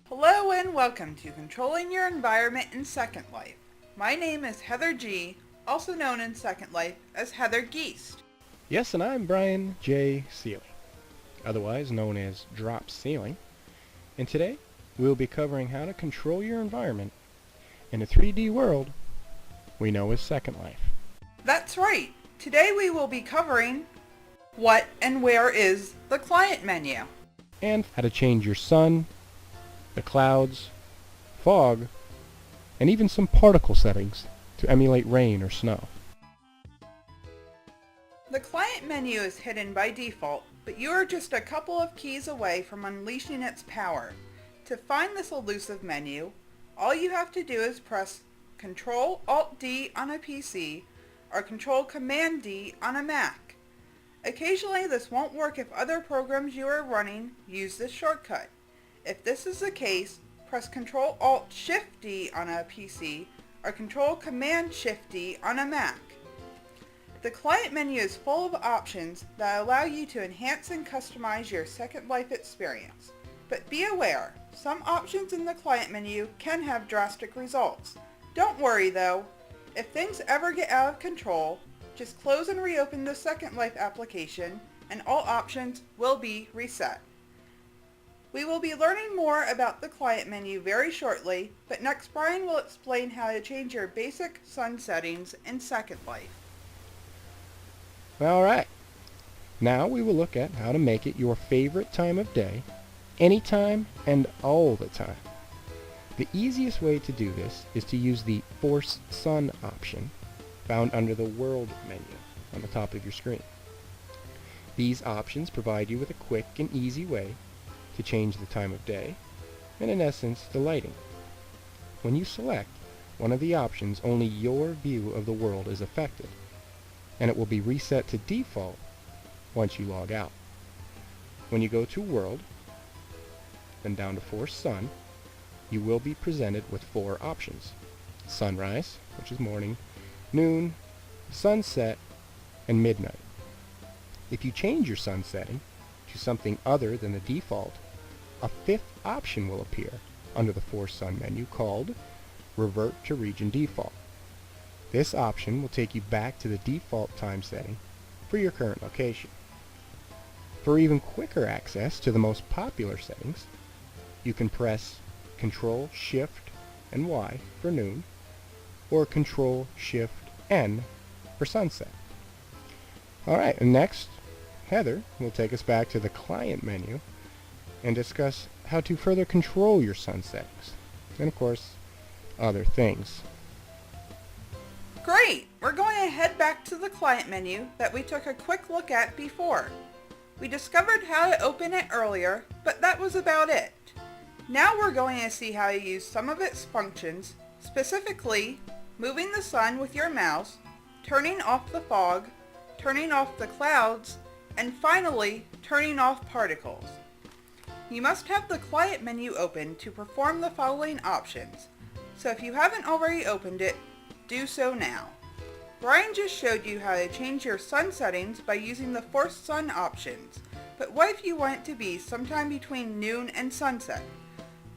Hello and welcome to Controlling Your Environment in Second Life. My name is Heather G., also known in Second Life as Heather Geist. Yes, and I'm Brian J. Seeley, otherwise known as Drop Ceiling, and today we'll be covering how to control your environment in a 3D world we know as Second Life. That's right. Today we will be covering what and where is the client menu. And how to change your sun, the clouds, fog, and even some particle settings to emulate rain or snow. The client menu is hidden by default, but you are just a couple of keys away from unleashing its power. To find this elusive menu, all you have to do is press Ctrl-Alt-D on a PC or Ctrl-Command-D on a Mac. Occasionally this won't work if other programs you are running use this shortcut. If this is the case, press Ctrl-Alt-Shift-D on a PC or Ctrl-Command-Shift-D on a Mac. The client menu is full of options that allow you to enhance and customize your Second Life experience. But be aware, some options in the client menu can have drastic results. Don't worry though, if things ever get out of control, just close and reopen the Second Life application and all options will be reset. We will be learning more about the client menu very shortly, but next Brian will explain how to change your basic sun settings in Second Life. Alright, now we will look at how to make it your favorite time of day, anytime and all the time. The easiest way to do this is to use the Force Sun option found under the World menu on the top of your screen. These options provide you with a quick and easy way to change the time of day, and in essence, the lighting. When you select one of the options, only your view of the world is affected, and it will be reset to default once you log out. When you go to World, then down to Force Sun, you will be presented with four options: sunrise, which is morning, noon, sunset, and midnight. If you change your sun setting to something other than the default, a fifth option will appear under the Force Sun menu called Revert to Region Default. This option will take you back to the default time setting for your current location. For even quicker access to the most popular settings, you can press Ctrl Shift and Y for noon, or Ctrl Shift N for sunset. Alright, and next, Heather will take us back to the client menu and discuss how to further control your sun settings, and of course, other things. Great! We're going to head back to the client menu that we took a quick look at before. We discovered how to open it earlier, but that was about it. Now we're going to see how to use some of its functions, specifically moving the sun with your mouse, turning off the fog, turning off the clouds, and finally turning off particles. You must have the client menu open to perform the following options, so if you haven't already opened it, do so now. Brian just showed you how to change your sun settings by using the Force Sun options, but what if you want it to be sometime between noon and sunset?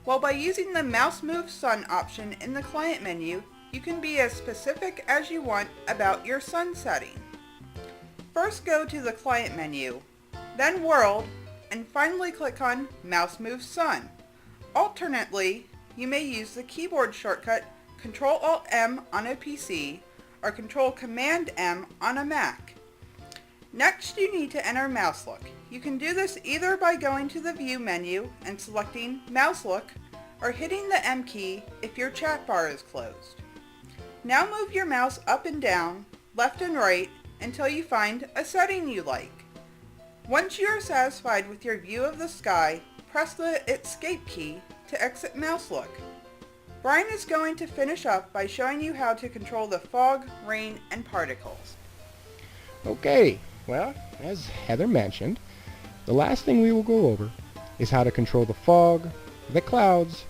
Well, by using the Mouse Move Sun option in the client menu, you can be as specific as you want about your sun setting. First go to the client menu, then World, and finally click on Mouse Move Sun. Alternately, you may use the keyboard shortcut Ctrl-Alt-M on a PC or Ctrl-Command-M on a Mac. Next, you need to enter mouse look. You can do this either by going to the View menu and selecting Mouse Look, or hitting the M key if your chat bar is closed. Now move your mouse up and down, left and right, until you find a setting you like. Once you are satisfied with your view of the sky, press the Escape key to exit mouse look. Brian is going to finish up by showing you how to control the fog, rain, and particles. Okay, well, as Heather mentioned, the last thing we will go over is how to control the fog, the clouds,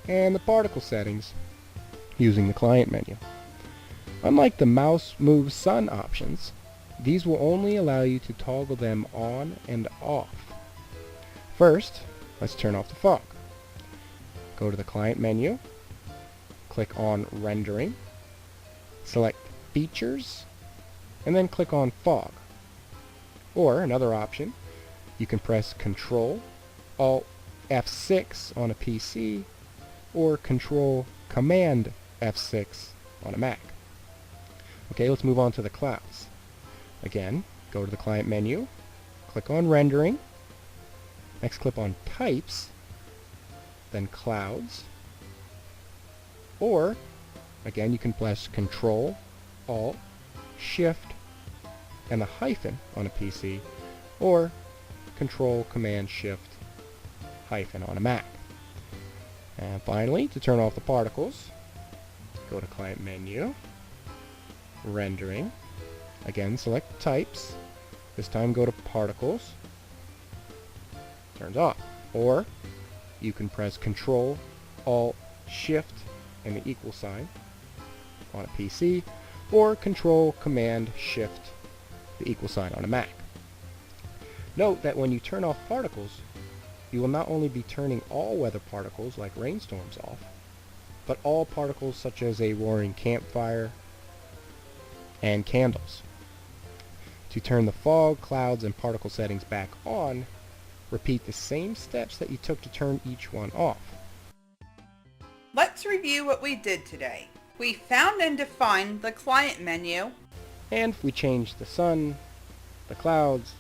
and the particle settings using the client menu. Unlike the Mouse Move Sun options, these will only allow you to toggle them on and off. First, let's turn off the fog. go to the Client menu, click on Rendering, select Features, and then click on Fog. Or another option, you can press Control Alt F6 on a PC or Control Command F6 on a Mac. Okay, let's move on to the clouds. Again, go to the Client menu, click on Rendering, next click on Types, then Clouds, or again you can press Control Alt Shift and the hyphen on a PC, or Control Command Shift hyphen on a Mac. And finally, to turn off the particles, go to Client menu, Rendering, again select Types, this time go to Particles, turns off. Or you can press Control Alt Shift and the equal sign on a PC, or Control Command Shift the equal sign on a Mac. Note that when you turn off particles, you will not only be turning all weather particles like rainstorms off, but all particles such as a roaring campfire and candles. To turn the fog, clouds, and particle settings back on, repeat the same steps that you took to turn each one off. Let's review what we did today. We found and defined the Client menu, And we changed the sun, the clouds,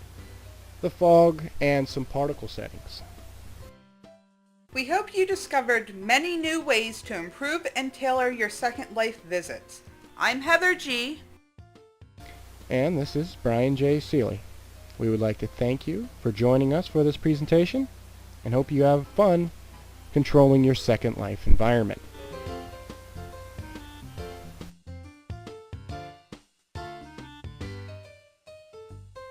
the fog, and some particle settings. We hope you discovered many new ways to improve and tailor your Second Life visits. I'm Heather G. And this is Brian J. Seeley. We would like to thank you for joining us for this presentation and hope you have fun controlling your Second Life environment.